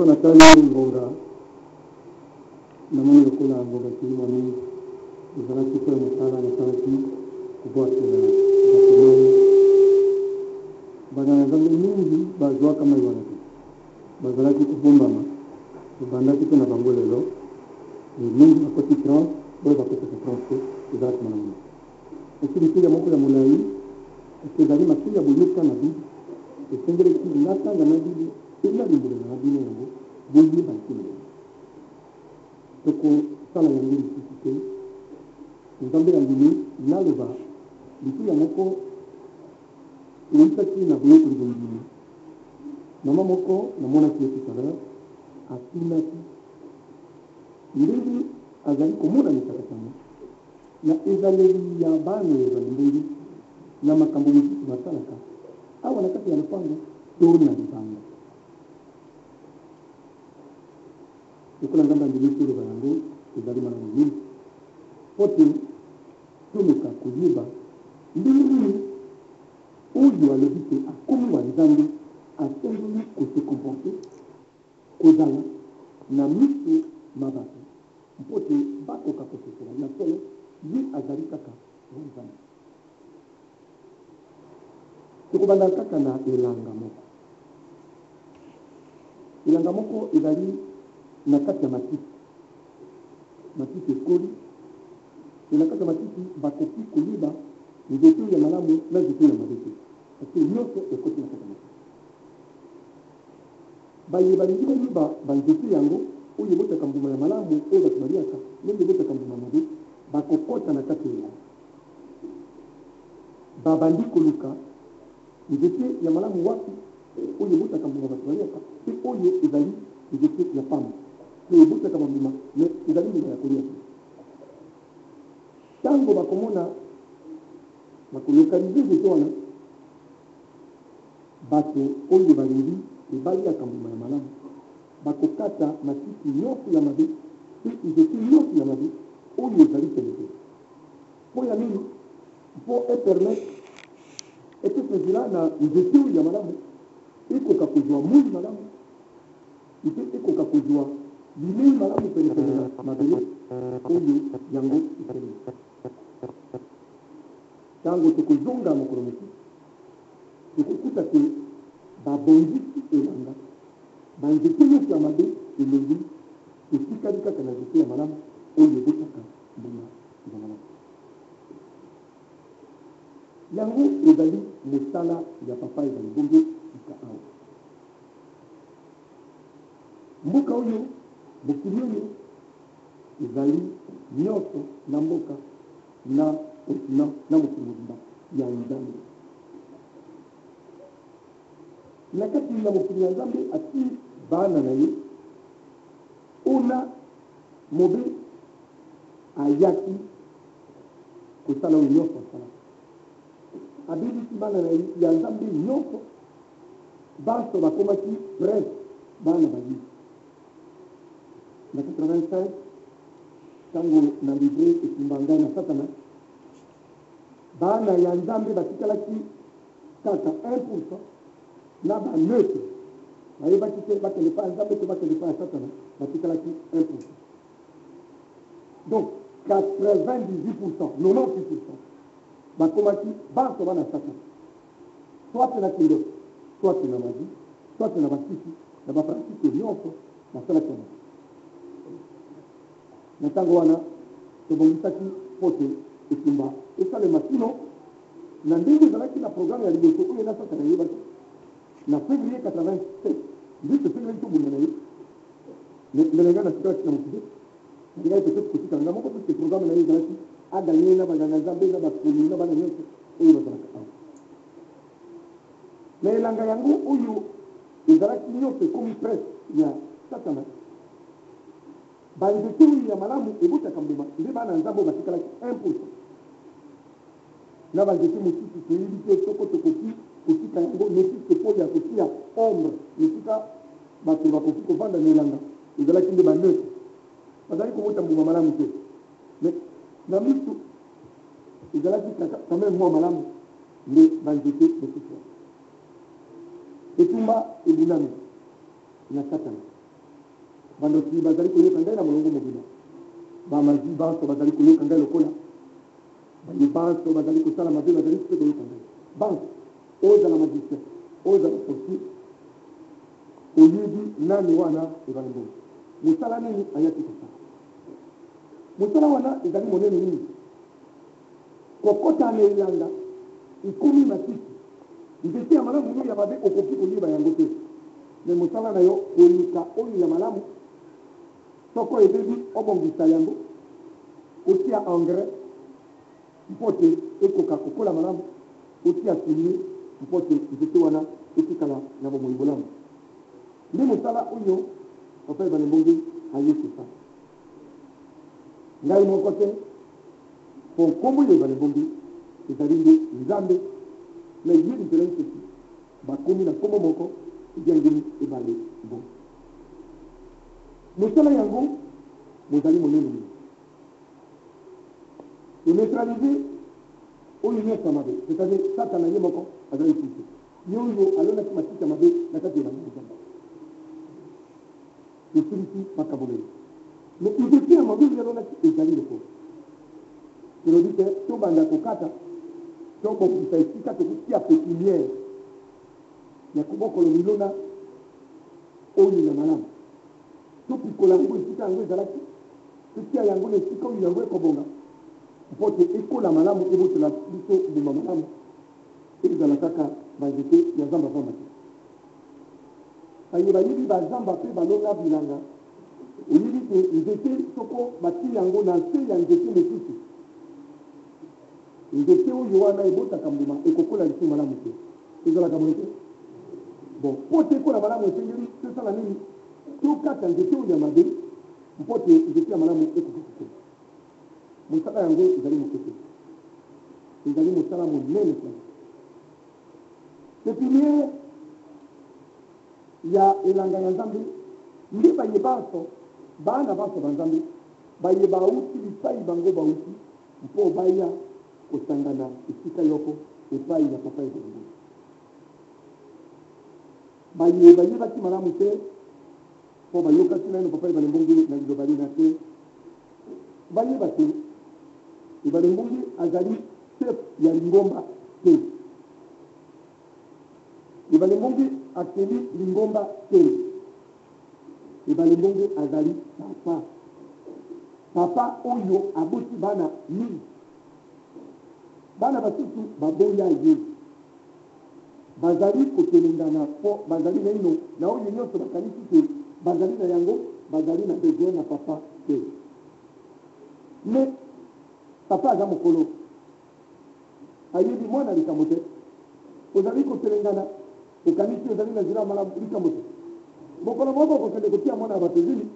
Soko natali ngonga na mwenye kula ngonga kilima ni izalaki kwa msala na salati kubwa kwa batimani bana ngambe mingi bazwa kama iwanaki bazalaki kubombama kubandaki tena bangolelo ni mingi bakoti trans bora bakoti trans izalaki manamu ukiri kile moko ya mulai ukizali makia buluka na bibi ukengere ki nata na bibi ila bibi na bibi yango bibi bakile toko sala yango kisike ngambe yangini naloba bitu ya moko untaki na buluka ngini mama moko na mona kieti sala atina ki ndiri azali komona mitakatana na ezaleli ya bana ya ndiri na makambo miti masalaka awa nakati ya mpango tona libanga ikula ngamba ndiri kile bango ezali mana ngini pote tumika kujiba ndiri uju alobite akomi wa nzambe asengeli kose komporte kozala na miso mabatu mpote bakoka kosesela ya solo ye azali kaka wa nzambe tokobanda kaka na elanga moko ezali na kati ya matiti ekoli na kati ya matiti bakoki koyiba nzete ya malamu na nzete ya mabe te parce nyonso ekoti na kati ya matiti balingi bayiba banzete yango oyo ebotaka mbuma ya malamu oyo bato baliaka ndenge ebotaka mbuma mabe bakokota na kati ya babandi koluka nzete ya malamu wapi oyo ebotaka mbuma bato baliaka pe oyo ezali nzete ya pamba pe ebotaka mbuma ezali mbuma ya kolia ntango bakomona bakolokalize nzete wana bato oyo balingi ebaliaka mbuma ya malamu bakokata matiti nyonso ya mabe pe nzete nyonso ya mabe oyo ezali telete mpo ya nini mpo epermettre etepezela na nzete oyo ya malamu ekoka kozwa mui malamu mpe ekoka kozwa bilei malamu penepene na mabele oyo yango etelemi ntango tokozonga mokolo mosusu tokokuta te babongisi elanga banzete nyonso ya mabe elengi etikali kaka na nzete ya malamu oyo ebotaka mbuma ya malamu yango ezali mosala ya papa ezali bongo sika awa mboka oyo mokili oyo ezali nyonso na mboka na mokili mobimba ya nzambe na kati ya mokili ya nzambe ati bana na ye ona mobe ayaki kosala oyo nyonso asala abebisi bana na ye ya nzambe nyonso baso bakomaki prince bana bayi na 85 ntango na livre etumba ngai na satana bana ya nzambe batikalaki kaka 1% na baneutre bayebaki te bakende pa nzambe te bakende pa ya satana batikalaki 1%. Donc 98%, 98% bakomaki baso bana satana soit na kindo soit na magie soit na basisi na bapraktike nyonso basalaki yango na ntango wana tobongisaki pote etumba esalema kino na ndenge ezalaki na programme ya liboso oyo na satana yebaki na février 87 juste février tobunda na ye ndelenga na sikalaki na mokide ngai peut-être kotika nga moko parce que programme na ye ezalaki aganye na banganga nzambe na bakoni na bana nyonso oyo bazalaka awa na elanga yango oyo ezalaki nyonso ekomi presse ya satana banzete oyo ya malamu ebotaka mbuma nde bana nzambe oyo batikalaki 1%. Na banzete mosusu toyebi te soko tokoki kotika yango nesike po ya kotia ombre esika bato bakoki kovanda na elanga ezalaki nde baneutre bazali kobota mbuma malamu te na miso ezalaki quand même mwa malamu nde banzete mosusu etumba ebunami na satana bandoki bazali koyoka ngai na molongo mobila bamazi banso bazali koyoka ngai lokola baye banso bazali kosala mabe bazali mpe koyoka ngai banso ozala magicien ozala sorcier oyebi nani wana ezali mbongo mosala nini ayaki kosala mosala wana ezali monene nini kokota na elanga ekomi matiki nzete ya malamu oyo ya mabe okoki koyiba yango te me mosala na yo koluka oyo ya malamu soko ebebi obongisa yango otia engrais mpo te ekoka kokola malamu otia fumier mpo te nzete wana etikala na bomoi bolamu nde mosala oyo papa ebale mbongi aye kosala ngai moko te po nkombo oyo ebale mbongi ezali nde nzambe na yebi mpela nseki bakomi na nkombo moko ebyangeli ebale mbongi mosala yango mozali monene eneutralize oyo nyonso ya mabe c'est-à-dire satana ye moko azali kite ye oyo alonaki matiti ya mabe na kati elanga nzambe esilisi makabolelo me ideki ya mabe oyo alonaki ezali lokolo elobi te tobanda kokata tobokisa esika tokotia pepiniere ya kobokolo milona oyo ya malamu topikola yango esika yango ezalaki totia yango na esika oyo yango ekobonga mpo te ekola malamu ebotela biso boma malamu ezala kaka banzete ya zamba vamba te baye bayebi bazamba mpe balonga bilanga oyebi te nzete soko bati yango na nse ya nzete mosusu nzete oyo wana ebotaka mbuma ekokola liso malamu te ezalaka boye te bon mpo te ekola malamu esengeli tosala nini tokata nzete oyo ya mabe mpo te nzete ya malamu ekoki kokela mosala yango ezali mokete ezali mosala monene sana pepiniere ya elanga ya nzambe nde baye banso bana banso banzambe baye bauti bipai bango bauti mpo baya kosangana esika yoko epai ya papa ezali baye bayebaki malamu te mpo bayokaki nano papa ebale mbongi na liloba lina te bayeba te ebale mbongi azali chef ya lingomba te ebale mbongi akeli lingomba te ebale mbongi azali papa oyo aboti bana mingi bana basusu baboya ye bazali kotelengana mpo bazali naino na oyo nyonso bakanisi te bazali na yango bazali na besoin na papa te me papa aza mokolo ayebi mwana likambo te ozali kotelengana okanisi ozali na nzela malamu likambo te mokolo moko okokende kotia mwana ya bato ezili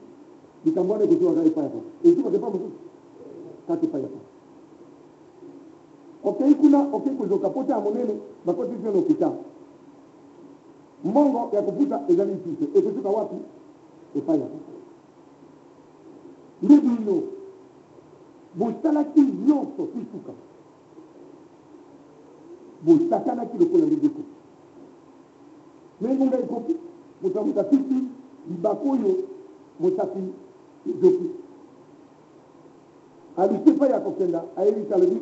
likambo wana ekoziwaka epai ya papa eziwaka epai mosusu kati epai ya papa okei kuna okei kozoka pota ya monene bakotisi na hôpital mbongo ya koputa ezali mpise ekozuka wapi epai ya papa nde bino bosalaki nyonso kisuka bosakanaki lokola ndeko mengunga ekoki moto amotapisi libako oyo mosapi ezoki alisi epai ya kokenda ayebisa alobi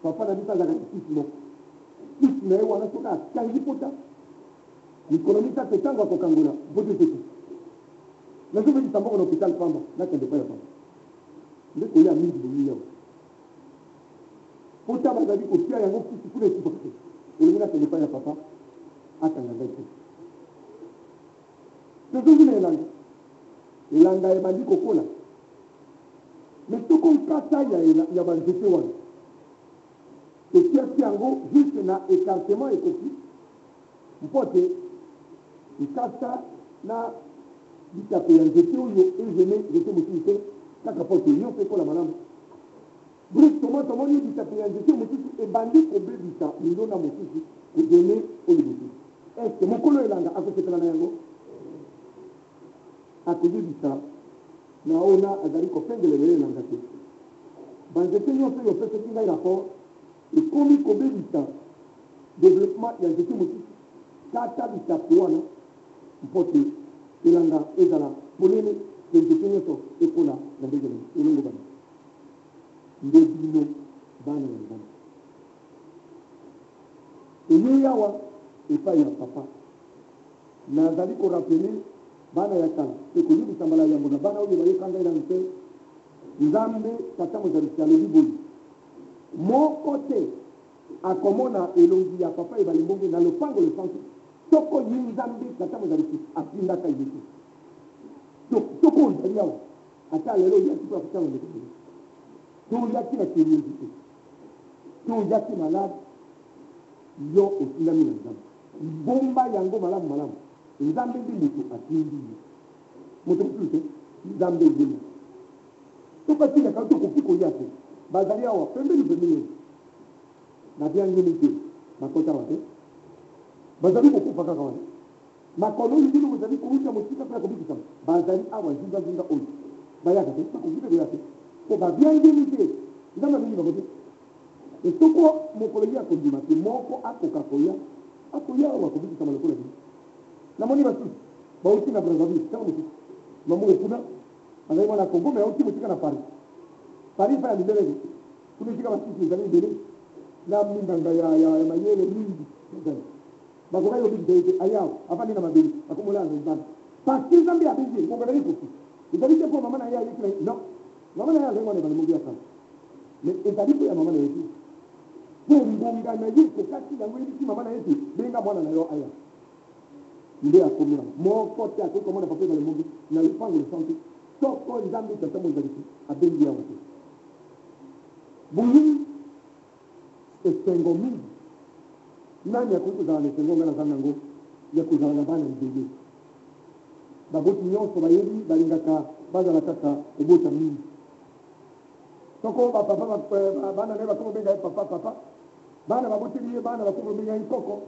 papa na biso azalaka kisi moko kisi na ye wana soki akangi pota mikolo misato ntango akokangola poto eteki nazobekisa mboko na hôpital pamba nakende epai ya papa nde koya mingi bomi yawa pota bazali kotia yango kisi kuna esukaka te olingi nakende epai ya papa akanga ngai te tozongi na elanga ebandi kokola me soko nkata ya banzete wana etiaki yango juste na écartement ekoki mpo te ekasa na bitape ya nzete oyo ezeme nzete mosusu te kaka mpo te nyonso ekola malamu brusquement tomoni bitape ya nzete mosusu ebandi kobebisa milona mosusu kodone oyo mosusu estce mokolo elanga akosepela na yango akoyebisa na ona azali kofengelele elanga te banzete nyonso oyo opesaki ngai rapport ekomi kobebisa développement ya nzete mosusu kata bitape wana mpo te elanga ezala polele pentekenye so ekola na ndege elongo bana ndebino bana na bana eyi yawa epai ya papa nazali korapele bana ya kala ekoyebisa mbala yango na bana oyo bayekanga ela mpe nzambe tata mozalisi alobi boyi moko te akomona elongi ya papa ebalimbonge na lopango lesansi soko ye nzambe tata mozalisi atindaka ye te soko ozali awa ata lelo oyaki to akutana ndeko to oyaki na keriezi te to oyaki malade yo otindami na nzambe bomba yango malamu malamu nzambe ndi moto atindi ye moto mosusu te nzambe ezeli tokatindaka tokoki kolia te bazali awa pembeni pembeni na biangeli te bakota wa te bazali kokufa kaka wana makolo oyo bino bozali kowuta mosika mpe ya kobikisama bazali awa zingazinga oyo bayaka te bakoki te koya te po babiangeli te nzambe abingi bango te esoko mokolo ye akondima te moko akoka koya akoya awa kobikisama lokola bino namoni basusu bauti na brazzaville ntango mosusu mamongo kuna azali mwana kongo me auti mosika na paris pa ya mindele kuna esika basusu ezali ebele na mindanga ya mayele mingi bakoka yo bigi te ayawo afandi na mabeli akomola na nzambe parce nzambe abengi ngongo ezali kofi ezali te mpo mama na ye ayeki na non mama na ye azali mwana ebale mongi ya kala mais ezali mpo ya mama na ye te mpo ngonga na ye kokasi yango yebisi mama na ye te benga mwana na yo aya nde akomela moko te akoki komona papa ezale mongi na lupango lesanti soko nzambe tata mozalisi abengi yango te boyi esengo mingi nani akoki kozala na esengo nga naza nango ya kozala na bana ebele baboti nyonso bayebi balingaka bazala kaka kobota mingi soko bana naye bakoki kobenga ye papa bana baboteli ye bana bakoki kobenga ye nkoko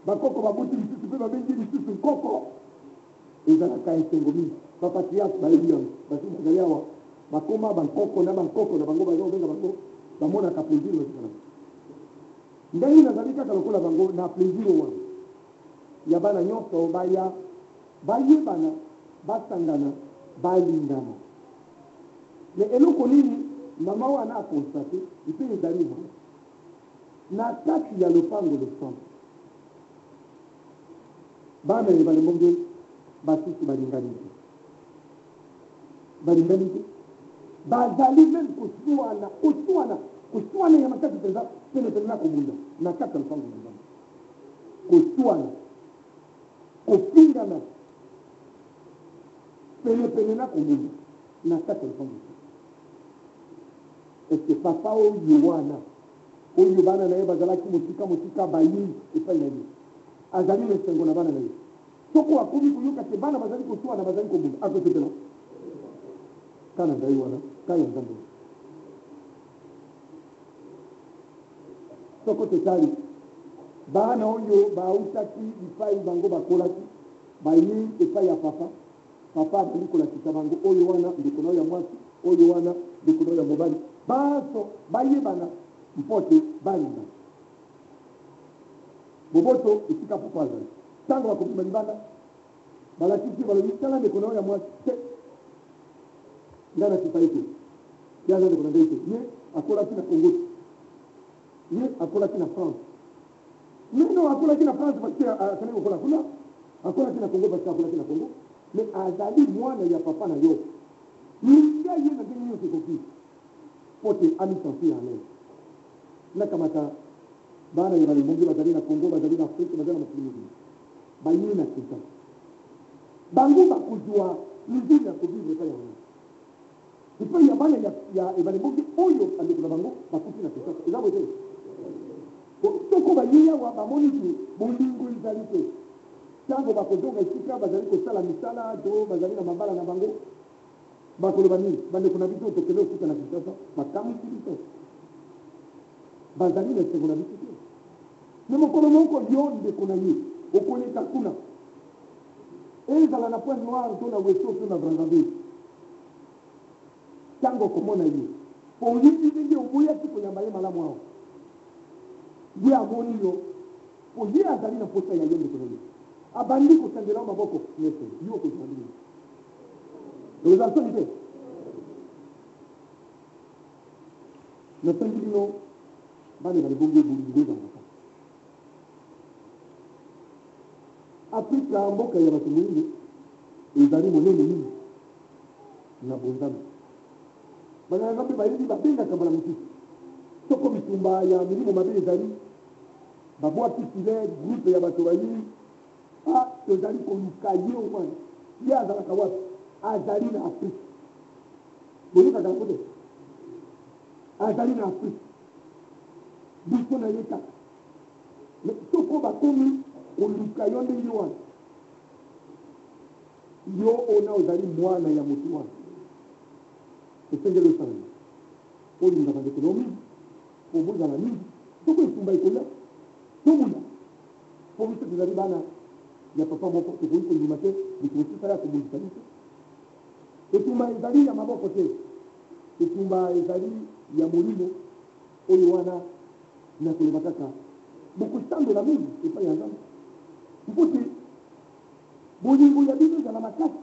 bakoko baboti lisusu mpe babengi lisusu nkoko ezalaka esengo mingi bapatriarke bayebi yango basi bazali awa bakoma bankoko na bankoko na bango baza kobenga bango bamonaka plaisir basikana ndenge nazali kaka lokola bango na plaisir wana ya bana nyonso baya bayebana basangana balingana me eloko nini mama wana akonstate mpe ezali wana na kati ya lopango lesantre bana ebale mbonge basusu balingani te bazali meme kosuwana ya makati mpenza penepene na kobunda na kati ya lopango na nzambe kosuwana kopingana penepene na kobunda na kati ya lopango eske papa oyo wana oyo bana na ye bazalaki mosika bayi epai na ye azali na esengo na bana na ye soko akomi koyoka te bana bazali kosuwana bazali kobunda akosepela kana ngai wana kaya nzambe soko totali bana oyo bautaki epai bango bakolaki bayi epai ya papa azali kolakisa bango oyo wana ndeko na oyo ya mwasi oyo wana ndeko na oyo ya mobali baso bayebana mpote balingana boboto esika papa azali ntango bakobima libanda balakisi balobi tala ndeko na oyo ya mwasi te nga na kipa ete ye aza ndeko na ngai te ye akolaki na congo ye akolaki na france mino akolaki na france parce akali kokola kuna akolaki na congo parce akolaki na congo mais azali mwana ya papa na yo minga ye na ndenge nyonso ekoki po te amisansi ya lelo nakamata bana ya balibongi bazali na congo bazali na afrique bazali na mokili mokili bayini na kinshasa bango bakozwa misiri ya kovivre epai ya wana epai ya bana ya ebalibongi oyo andeko na bango bakufi na kinshasa eza boye te soko bayi awa bamoni te bolingo ezali te ntango bakozonga esika bazali kosala misala to bazali na mabala na bango bakoloba nini bandeko na biso tokende okuta na kinshasa bakamwisi biso bazali na esengo na biso te me mokolo moko yo ndeko na ye okoleka kuna ezala na point noir to na weso to na brazzaville ntango okomona ye oyebi ndenge oboyaki koyamba ye malamu awa ye amoni yo po ye azali na posa ya yo ndeko na ye abandi kosangela maboko nyonso yo kozwandini Vous avez solide. Le Saint-Lino va aller dans le bon Dieu pour dans Afrika mboka ya watu wengi izali monene mingi na bondana. Bana ngambe bayindi babenga kambala mutisi. Soko bitumba ya milimo mabe ezali babwa kitile groupe ya bato bayi tozali koluka ye wana ye azalaka wapi azali na Afrika boyoka kango te azali na Afrika biso na ye kaka soko bakomi koluka yo ndenge wana yo ona ozali mwana ya motu wana esengeli osalama olingaka ndeko na mingi obozala mingi soko etumba ekolia tomula po biso tozali bana ya papa moko tokoki kondima te bikosisala kobundisa biso etumba ezali ya maboko te etumba ezali ya molimo oyo wana na koloba kaka bokosandola mingi epai ya nzambe mpo te bolingo ya bino ezala makasi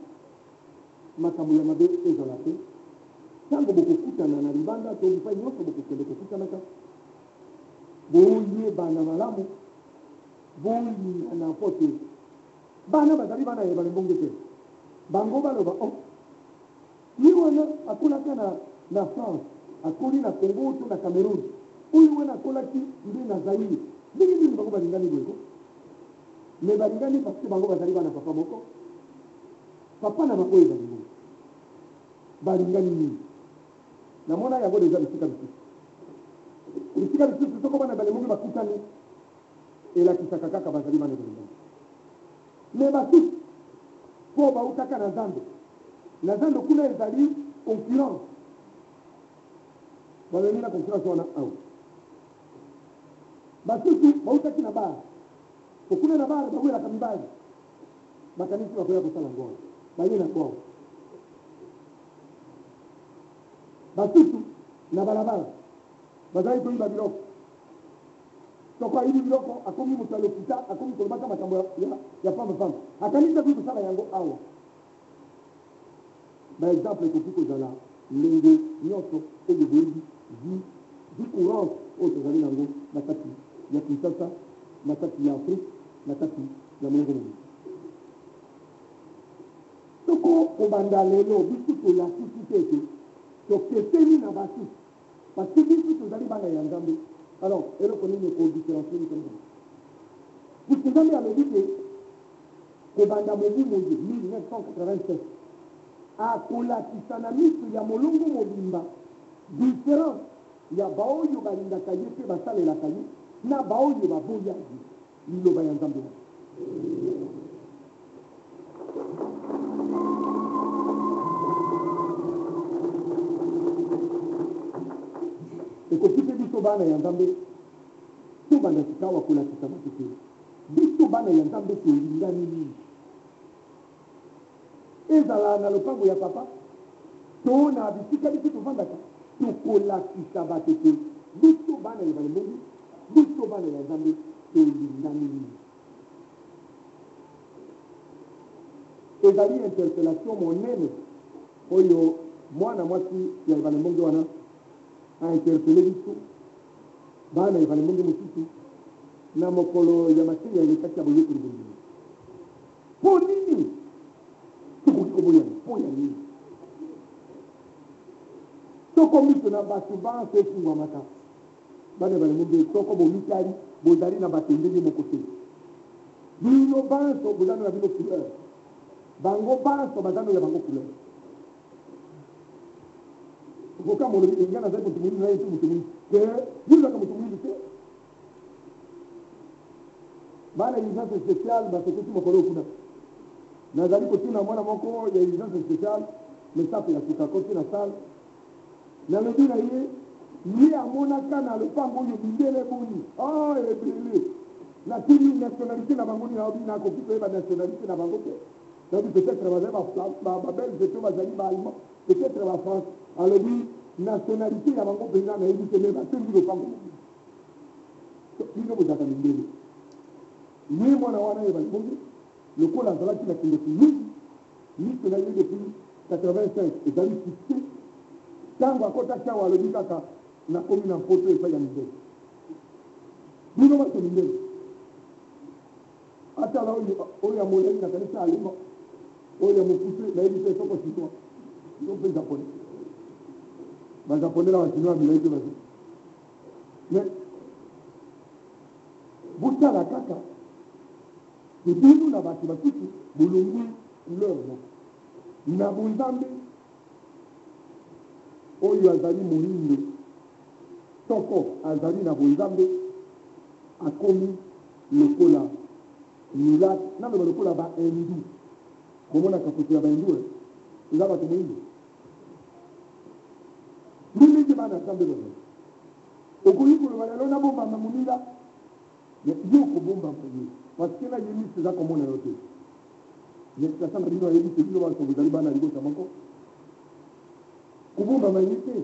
makambo ya mabe ezala te ntango bokokutana na libanda to bipai nyonso bokokende kokutanaka boyebana malamu boyingana mpo te bana bazali bana ya balembonge te bango baloba ye wana akolaka na France akoli na Congo to na Cameroun oyo wana akolaki nde na Zaire ndenge nini bango balingani boyeko me balingani parce que bango bazali bana papa moko papa na bango oyo balingani nini namona yango deja bisika bisusu soko bana balembonge bakutani elakisaka kaka bazali bana balingani me basusu mpo bautaka na Nzambe kuna ezali concurrence baloni na concurrence wana awa basusu bautaki na bara okuna na bara bawelaka mibali bakanisi bakoya kosala ngoa baye na kwao basusu na balabala bazali koyiba biloko soko ayibi biloko akomi moto ya lokuta akomi kolobaka makambo ya pamba akanisa kuyi kosala yango awa baexemple ekoki kozala ndenge nyonso oyo boyebi vi courance oyo tozali nango na kati ya Kinshasa na kati ya Afrique na kati ya molongo mobili soko kobanda lelo biso toyakisi te ete tokeseni na basi parce que biso tozali bana ya Nzambe alors eloko nini ekodifférencie biso nzambe puisque Nzambe alobi te kobanda mobu moye 1987 akolakisa na miso ya molongo mobimba différence ya baoyo balingaka ye mpe basalelaka ye na baoyo baboya ye liloba ya Nzambe ekoki mpe biso bana ya Nzambe tobanda sikawa kolakisa bato te biso bana ya Nzambe tolingani nini ezala na lopango ya papa to na bisika biso tovandaka tokolakisa bato te biso bana ya balembongi biso bana ya Nzambe tolingani nini ezali interpellation monene oyo mwana mwasi ya balembongi wana ainterpele biso bana ya balembongi mosusu na mokolo ya maseli ya elekaki ya boyekoli bondimi mpo nini tokoki koboyana mpo ya nini soko miso na bato banso efungwamaka bana ya balembongi soko bomitari bozali na bato ndenge moko te bino banso bozali na bino couleur bango banso bazali ya bango couleur koka molobi engana azali moto moyindu na ye te moto moyindu ke yinaka moto moyindu te bana urgence spéciale basokoti mokolo okuna nazali kotina mwana moko ya urgence spéciale mesape ya suka koti na sale nalobi na ye amonaka na lopango oyo mindele boni ebele natini nationalité na bango nini aobi nakoki koyeba nationalité na bango te nabi peut-être bazali babelge to bazali baallemand peut-être bafrance alobi nationalité ya bango mpenza nayebi te me batendi lopango bino bozaka mindele ye mwana wana ye balibongi lokola azalaki na kindeko mingi miso na ye depuis 85 ezali fixé ntango akotaki awa alobi kaka nakomi na mpoto epai ya mindele bino bato mindele atala oyo ya molai na kanisa alima oyo ya mokuse nayebi te soko chinois yo mpe japonais bajaponais na bachinois bilai te bazi mais botala kaka ebinu na bato basusu bolongwi leur moko na bonzambe oyo azali moyindo soko azali na bonzambe akomi lokola milaki naloba lokola bahindu komonaka foto ya bahindu eza bato moyindo mingi bana nzambe bazali okoki koloba lelo nabombama moninga yo kobombama ye parce na yebisi eza komona yo te yekasa na bino ayebisi bino bato bozali bana libosa moko kobombama ye te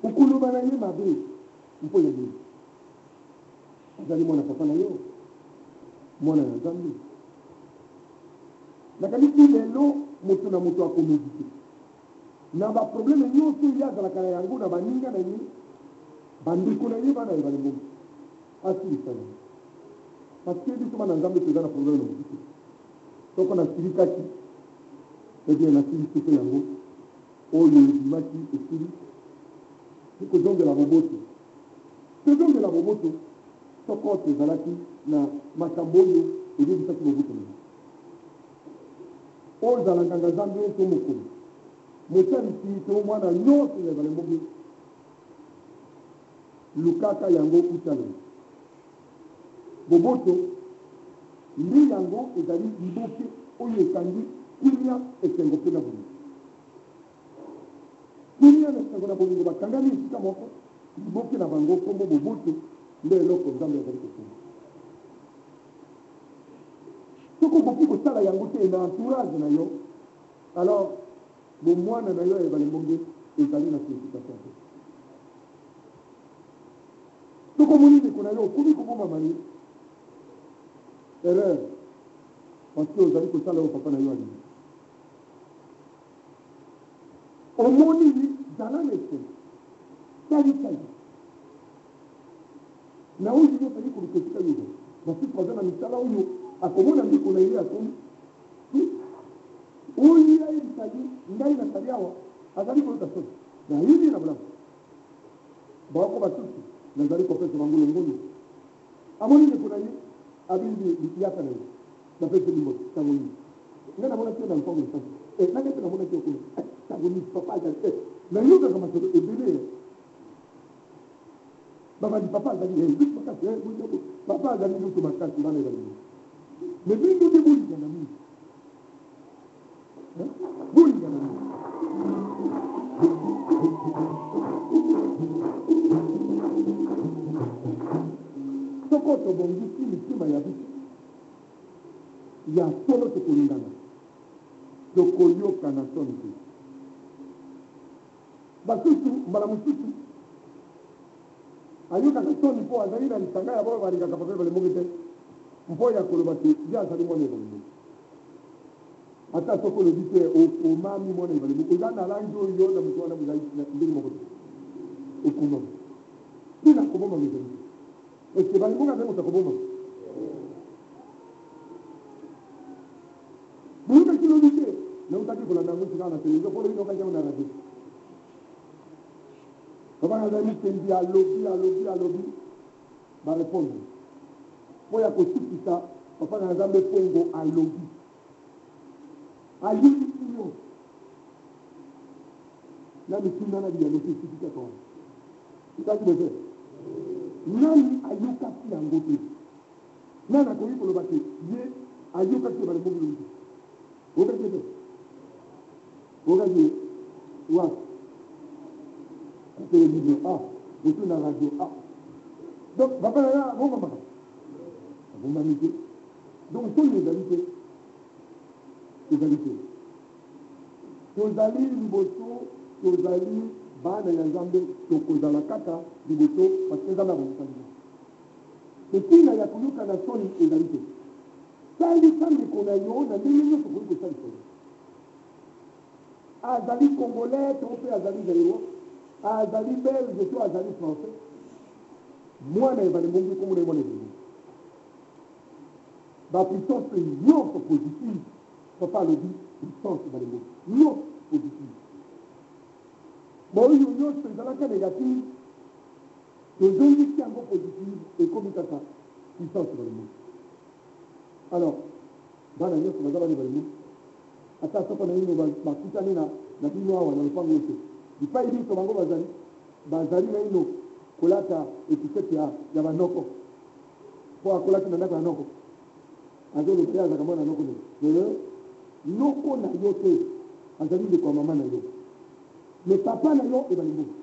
okoloba na ye mabe mpo ya nini azali mwana papa na yo mwana ya nzambe nakanisi lelo moto na moto akomedite na baprobleme nyonso ye azalaka na yango na baninga na ye bandeko na ye bana ye balembomi asilisa yango parce biso bana nzambe toza na probleme na motu te soko nasilikaki ebie nasilisi mpe yango oyo ebimaki esili ekozongela boboto tozongela boboto soko tozalaki na makambo oyo ebebisaki boboto na oyo ozala nganga nzambe to mokomi mosalisi to mwana nyonso ya balembomi lukaka yango utalo boboto nde yango ezali liboke oyo ekangi kimia esengo mpe na bolingo kimia na esengo na bolingo bakangami esika moko liboke na bango kombo boboto nde eloko nzambe azali kosenga soko okoki kosala yango te na entourage na yo alors bomwana na yo ya balembonge ezali na purification te soko omoni ndeko na yo okomi kobomama ye erreur parce que ozali kosala oyo papa na yo alingi omoni zala na esengo sali na oyo yo ozali koluka esika yobo basusu baza na misala oyo akomona ndeko na ye akomi oyo ayebisaki ngai nasali awa azali kolota soki nayibi na bolamu bako basusu nazali kopesa bango longoni amoni ndeko na ye abindi yaka na ye napese limbo tango nini ngai namona te na mpango lisasi nanga te namona te okolo tango nini papa azali te nayokaka masolo ebele babandi papa azali biso makasi papa azali biso makasi bana ezali mais bingo nde bolingana mingi bolingana mingi soko tobongisi mitima ya biso ya solo tokolingana tokoyokana soni te basusu mbala mosusu ayokaka soni mpo azali na lisanga ya bao balingaka pape balemoki te mpo ya koloba te ye azali mwana ebalemoki ata soko olobi te omami mwana ebalemoki oza na langi oyo na moto wana bozali ndenge moko te okomama mpina kobomama ezali te eske balemoki azali moto akobomama boyokaki lobi te nautaki kolanda yango sikaka na televizio mpo lobi nokaki yango na radio papa azali mokendi alobi barépondre mpo ya kosukisa papa na nzambe mpongo alobi ayebisi yo na mituna na bilano te esikisaka wana itaki beze nani ayokaki yango te nani akoki koloba te ye ayokaki ye balemboki lobi te okaki te okaki ye wapi télévision retour na radio donc papa na ya bombamaka abombami te donc soki ezali te tozali liboso tozali bana ya nzambe tokozala kaka liboso parce que nzambe abongisami etina ya koyoka na soni ezali te salisa ndeko na yo na ndenge nyonso okoki kosalisa yo azali congolais to mpe azali zairo azali belge to azali français mwana ebale mbongi komona ye mwana ebele bapuissance nyonso positive papa alobi puissance ebale mbongi nyonso positive boyo nyonso ezalaka négative tozongisi yango positive ekomi kaka puissance ebale mbongi alors bana nyonso baza bana ebale mbongi ata soko na bino bakutani na bino awa na lopango ete bipai biso bango bazali na ino kolata etikete ya banoko po akolaki na ndako ya noko azoloba ye azaka mwana noko lelo noko na yo te azali ndeko ya mama na yo me papa na yo ebali mbongo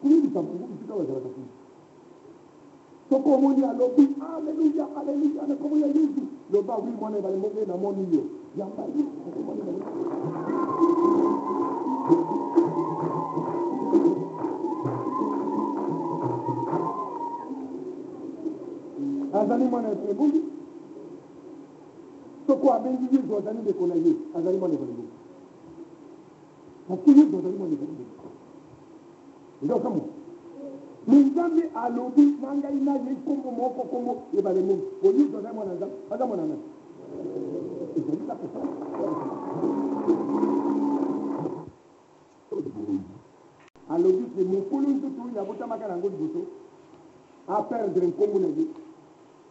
kuni likambo bisika bazalaka kuna soko omoni alobi aleluya aleluya na kombo ya yesu loba wi mwana ebali mbongo namoni yo yambali azali mwana ebale mbongo soko abengi yesu azali ndeko na ye azali mwana ebale mbongo parce yesu azali mwana ebale mbongo ndokamu nzambe alobi na ngai na ye kombo moko kombo ebale mbongo po yesu azali mwana nzambe aza mwana nani ezali kaka alobi ke mokolo nzoto oyo abotamaka nango liboso aperdre nkombo na ye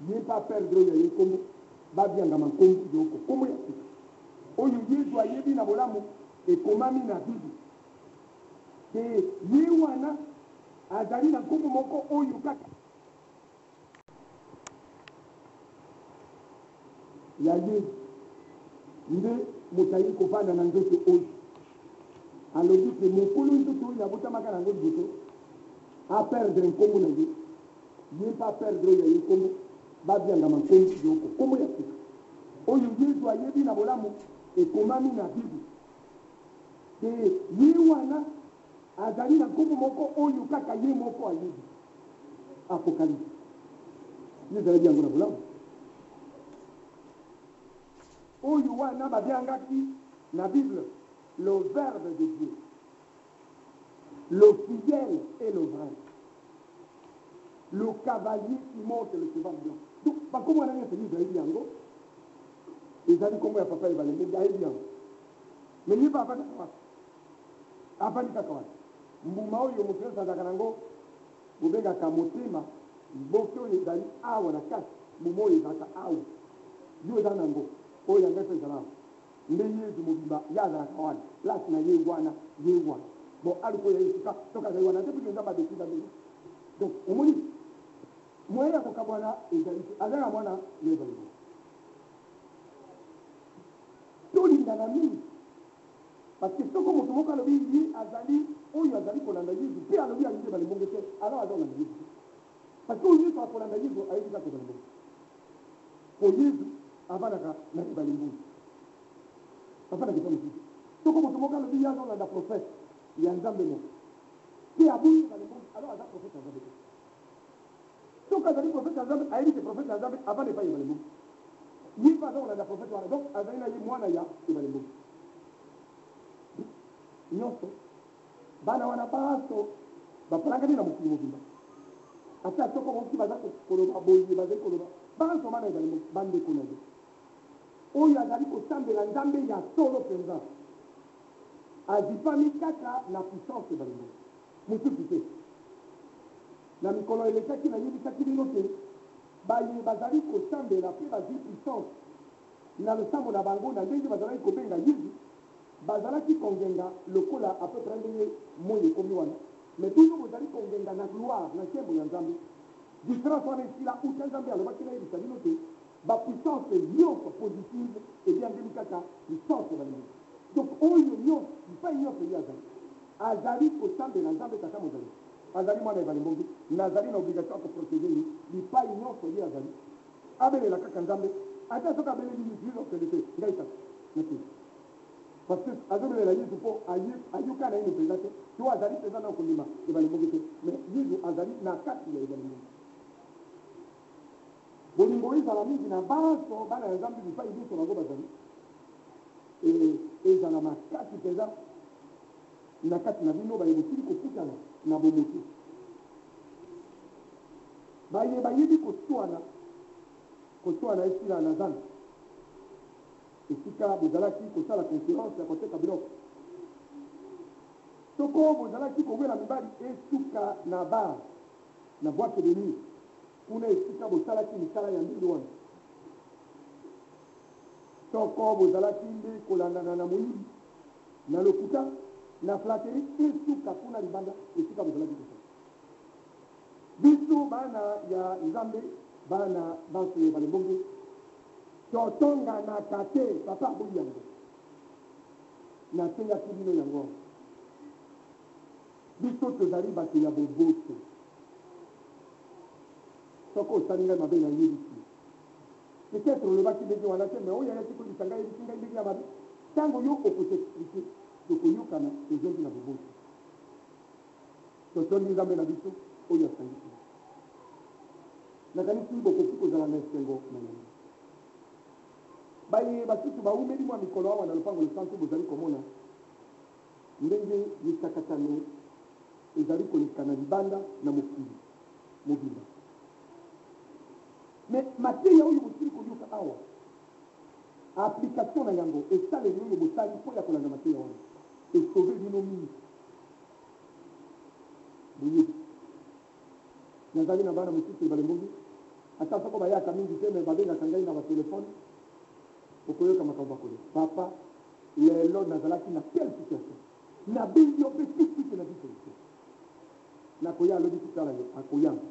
ye mpe aperdre oyo aye nkombo babiangama nkombo yoko nkombo ya sika oyo yesu ayebi na bolamu ekomami na bible ke ye wana azali na nkombo moko oyo kaka ya yesu nde moto ayi kovanda na nzoto oyo alobi ke mokolo nzoto oyo abotamaka nango liboso aperdre nkombo na ye ye mpe aperdre oyo aye nkombo babiangama nkombo yoko nkombo ya sika oyo yesu ayebi na bolamu ekomami na bible ke ye wana azali na nkombo moko oyo kaka ye moko ayebi apocalypse ye ezali yango na bolamu oyo wana babiangaki na bible le verbe de Dieu, le fidèle et le vrai, le cavalier qui monte le cheval blanc. Donc, comment on a dit que Israël yango, Israël comme ya papa ibale, mais Israël yango. Mais ni papa d'accord. Afani d'accord. Mbuma oyo mukiro sadaka nango, bubenga kamotema, bokyo Israël awa na kati, mbuma oyo zaka awa. Yo zanango, oyo ngese zalama. Nde yesu mobimba yazalaka wana lasi na ye wana bon aliko ya yesu toka azali wana depuis nzambe adesida ndenge donc omoni moye ya kokabwana ezali azali na mwana yebali tolingana mingi parce que soko moto moko alobi ye azali oyo azali kolanda yesu mpe alobi alingi ebale mbongo te alors azolanda yesu parce que oyo yesu akolanda yesu ayebi kaka ebale mbongo po yesu avandaka na ebale mbongo afin de faire tout comme tout le monde le dit dans la prophète il y a un homme de nous qui a bougé dans le monde alors il y a un prophète Azabé donc quand il y a un prophète Azabé il y a un prophète Azabé avant de pas y aller le monde ni pas dans la prophète donc Azabé n'a eu moins d'ailleurs il va le monde nyonso bana wana baso bapalanga ni na mokili mobimba ata soko moki baza koloba boye baza koloba baso mana ezali bandeko na ye oyo azali kosambela nzambe ya solo mpenza azipami kaka na puissance ebale mbongo mosusu te na mikolo elekaki nayebisaki bino te baye bazali kosambela mpe bazwi puissance na losambo na bango na ndenge bazalaki kobenga yesu bazalaki kongenga lokola apeuprès ndenge moi ekomi wana mais toujours bozali kongenga na gloire na nkembo ya nzambe différence wana esila uta nzambe alobaki nayebisa bino te bapuissance nyonso positive ebyangeli kaka puissance ebale mbongo donc oyo nyonso bipai nyonso ye azali kosambela nzambe tata mozali azali mwana ebale mbongo nazali na obligation ya koprotege ye bipai nyonso ye azali abelela kaka nzambe ata soki abeleli yesu okende te ngai kaka nate parce que azobelela yesu mpo ayoka na ye mpenza te to azali mpenza na kondima ebale mbongo te mais yesu azali na kati ya ebale mbongo bolingo ezala mingi na baso bana ya nzambe bipai biso bango bazali ezala makasi mpenza na kati na bino bayebisili kokutana na bomoto bayebi koswana esila na zamba esika bozalaki kosala concurrence ya koteka biloko soko bozalaki kobwela mibali esuka na bar na boîte de nuit kuna esika bosalaki misala ya mbili wana soko bozalaki nde kolandana na moyibi na lokuta na flatterie esuka kuna libanda esika bozalaki kosala biso bana ya nzambe bana banso balembonge totonganaka te papa aboyi yango nasengaki bino yango biso tozali bato ya boboto soko osali ngai mabe na yebisi peut-être olobaki ndenge wana te mais oyo ayaki kolisa ngai yebisi ngai ndenge ya mabe ntango yo okoteexplike tokoyokana ezongi na boboto totondi nzambe na biso oyo asangisi nakanisi bokoki kozala na esengo na yango baye basusu baumeli mwa mikolo awa na lopango losantu bozali komona ndenge misakatano ezali koleka na libanda na mokili mobimba mais mateya oyo bosili koyoka awa application na yango esaleli oyo bosali mpo ya kolanda mateya wana esauve bino mingi boyebi nazali na bana mosusu balembongi ata soko bayaka mingi te me babengaka ngai na batelefone okoyoka makambo bakole papa lelo nazalaki na telle situation nabengi yo mpe tutute na bisolution nakoya alobi tutala yo akoyanga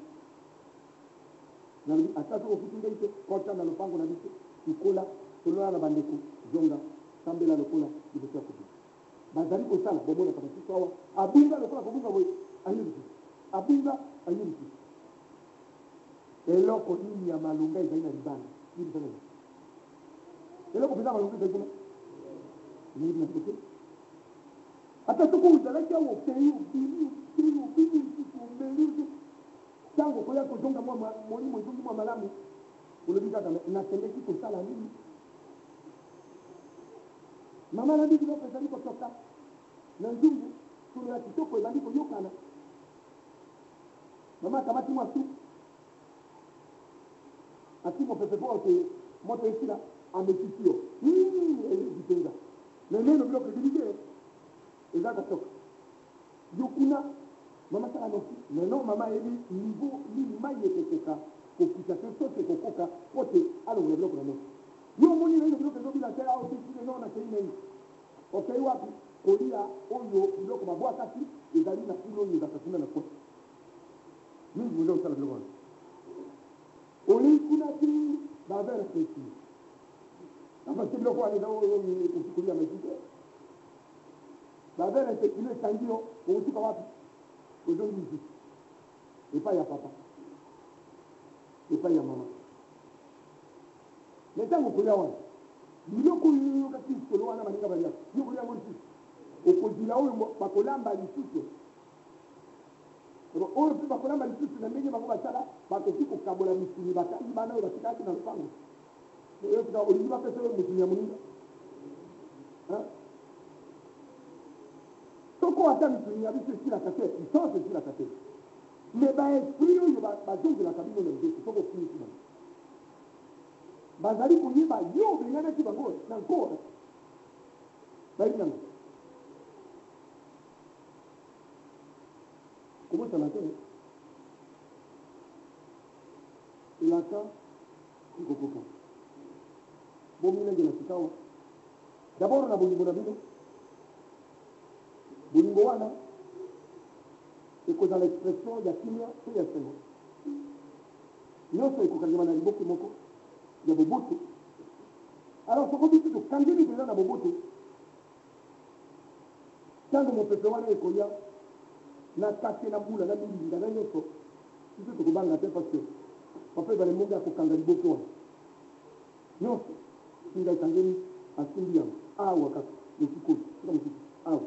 nalobi ata soko okuti ngai te kota na lopango na biso ikola tolola na bandeko zonga sambela lokola liboso ya kobi bazali kosala bomonaka basusu awa abunga lokola kobunga boye ayebisi abunga ayebisi eloko nini ya malunga ezali na libanda yebisana eloko mpenza malunga ezali kuna yebi na kote ata soko ozalaki awo okei obili lisusu omeli ntango koya kozonga molimo ezongi mwa malamu olobi kaka nakendeki kosala nini mama nabi biloko ezali kotoka na nzungu tolo ya kitoko ebandi koyokana mama akamati mwa supu ati mopepe po oke moto esila amekisi yo eleki mpenza neneno biloko ebili te eza kotoka yo kuna mama sala noki neno mama yebi niveau nini mai ekokoka kokisa te soki ekokoka po te alongola biloko na moto yo omoni naino biloko ezobila te aokisile no nakei neni okei wapi kolia oyo biloko babwakaki ezali na kuna oyo ezaka kuna na koti mingi oza osala biloko wana olei kuna ti bavere pesi apase biloko wana eza oyo ekoki kolia maisi te bavere pekino ekangi yo okosuka wapi ozongi lisusu epai ya papa epai ya mama me ntango kolia wana biloko oyo yokaki likolo wana baninga balia yo kolia yango lisusu okozila oyo bakolamba lisusu oyo mpe bakolamba lisusu na ndenge bango basala bakoki kokabola misuni bakangi bana oyo batikaki na lopango eyotika olingi bapesa oyo mosuni ya moninga soko ata misuni ya biso esilaka te licence esilaka te me baesprit oyo bazongelaka bino na nzoto soko ofunisi bango bazali koyeba yo obenganaki bango na nkora bayebi nango kobosana te elaka ekokoka bominenge na sikawa dabord na bolingo na bino bolingo wana ekozala expression ya kimia pe ya sengo nyonso ekokangema na liboke moko ya boboto alors soko biso tokangeli mpenza na boboto ntango mopepe wana ekoya na kate na mbula na milinga na nyonso biso tokobanga te parce que papa ebalemongi akokanga liboke wana nyonso singa ekangeli asimbi yango awa kaka mosikoyi soka mosusu awa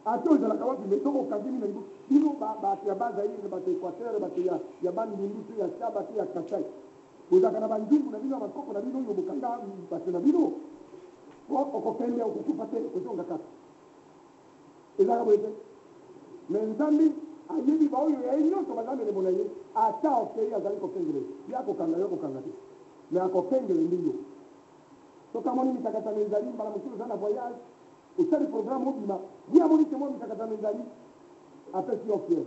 ate ozalaka wapi me soko okangeli na liboke bino bato ya bazaire bato équateur bato ya bandundu to ya saba to ya kasai bozalaka na banzungu na bino ya bakoko na bino oyo bokanga bato na bino okokende okokufa te kozonga kaka ezaka boye te me nzambi ayebi baoyo yaye nyonso bazambele mona ye ata okei azali kokengele ye akokanga yo kokanga te me akokengele ndi yo soki amoni mikakatano ezali mbala mosusu oza na voyage osali programme obima ye amoni te mwa mikakatano ezali apesi yo fiere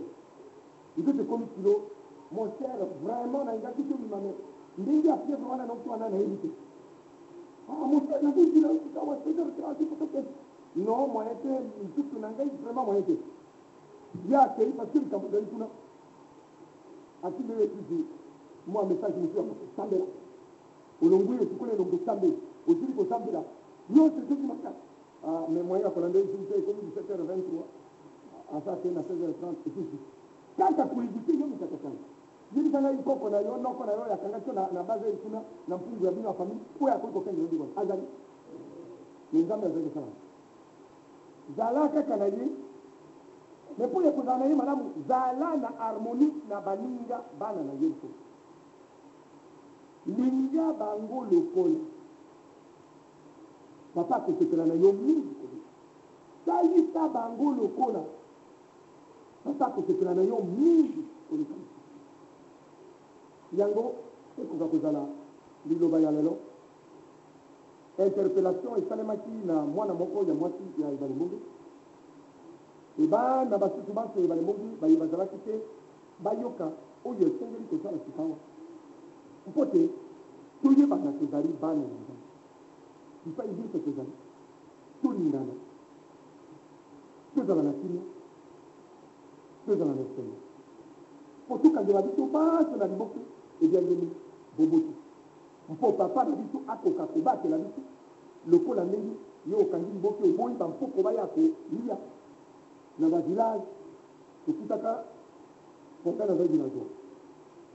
iko tekomi kilo mon cher vraiment nayingaki te obima me ndenge ya fievre wana noki wana nayebi te mon cher nakokila awa peut-être non moyen te lisusu na ngai vraiment moyen te ye akei parce que likambo ezali kuna akili oyo etuzi mwa message mosu ya kosambela olongwi esikoli elongo osambeli osili kosambela nyonso ezoki makasi mais moyen ya kolanda esusu te ekomi 17h23 asa te na 16h30 esusu kaka koedite yo mikakatano yebisa ngai koko na yo noko na yo yakangaki yo na base eyi kuna na mpungu ya bino ya famille oyo akoki kokengela ndi wana azali me nzambe azali kosala zala kaka na ye me mpo ekozala na ye malamu zala na harmonie na baninga bana na ye lisusu linga bango lokola papa akosepela na yo mingi koleka salisa bango lokola papa akosepela na yo mingi koleka yango ekoka kozala liloba ya lelo interpellation esalemaki na mwana moko ya mwasi ya ebale mbongi ebana basusu banso ebale mbongi baye bazalaki te bayoka oyo esengeli kozala sikawa mpo te toyebana tozali bana ya nzambe ifa ibiso tozali tolingana tozala na kimia tozala na esengo mpo tokangela biso banso na liboke ebyangeli boboto mpo papa na biso akoka kobatela biso lokola ndenge yo okangi liboke oboyi bampoko baya kolia na bavillage okutaka ponga nazali villageois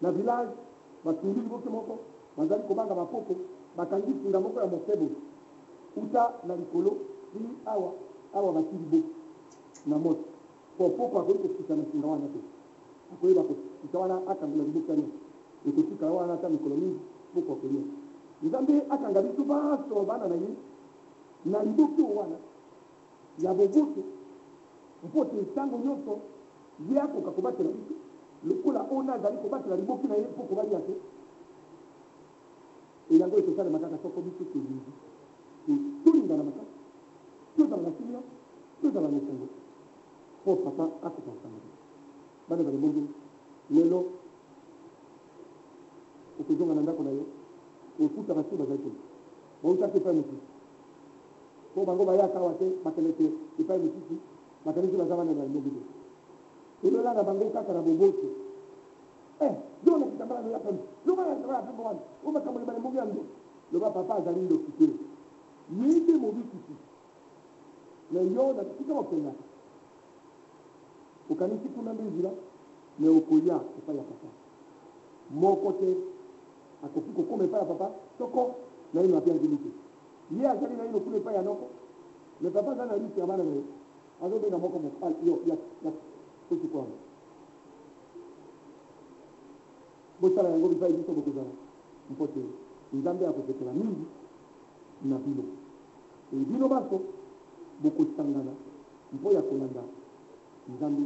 na village batungi liboke moko bazali kobanga bapoko bakangi singa moko ya mokebo uta na likolo ili awa bati liboke na moto po poko akoki kokita na singa wana te akoyeba kokita wana akangela liboke yango ekotika wana ata mikolo mingi poko akolia nzambe akanga biso banso bana na ye na liboke wana ya boboto mpo te ntango nyonso ye akoka kobatela biso lokola ona azali kobatela liboki na ye mpo kobalia te eyango ekosalema kaka soko biso tolingi tolingana makasi tozala na kimia tozala na esengo mpo papa akoka kosanga biso bana bale bongi lelo okozonga na ndako na yo ofuta basi bazali te bautaki epai mosusu mpo bango bayaka awa te bakende te epai mosusu bakanisi baza wana na liboki te elola na bango kaka na boboto yo na kitambala no yapani loba na kitambala pembo wana o makambo libale mbongi yango loba papa azali ndoki te yinde mobikisi na yo na tika bakenga okanisi kuna mbe nzira me okoya epai ya papa moko te akoki kokoma epai ya papa soko na ye api anzili te ye azali na ye kuna epai ya noko me papa azali na liste ya bana na ye azobenga moko yo ya kosikwana bosala yango bipai biso bokozala mpo te nzambe akosepela mingi na bino bino baso bokosangana mpo ya kolanda nzambe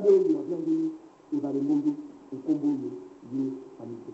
oyo abyangeli ebale mbongi nkombo oyo ye amite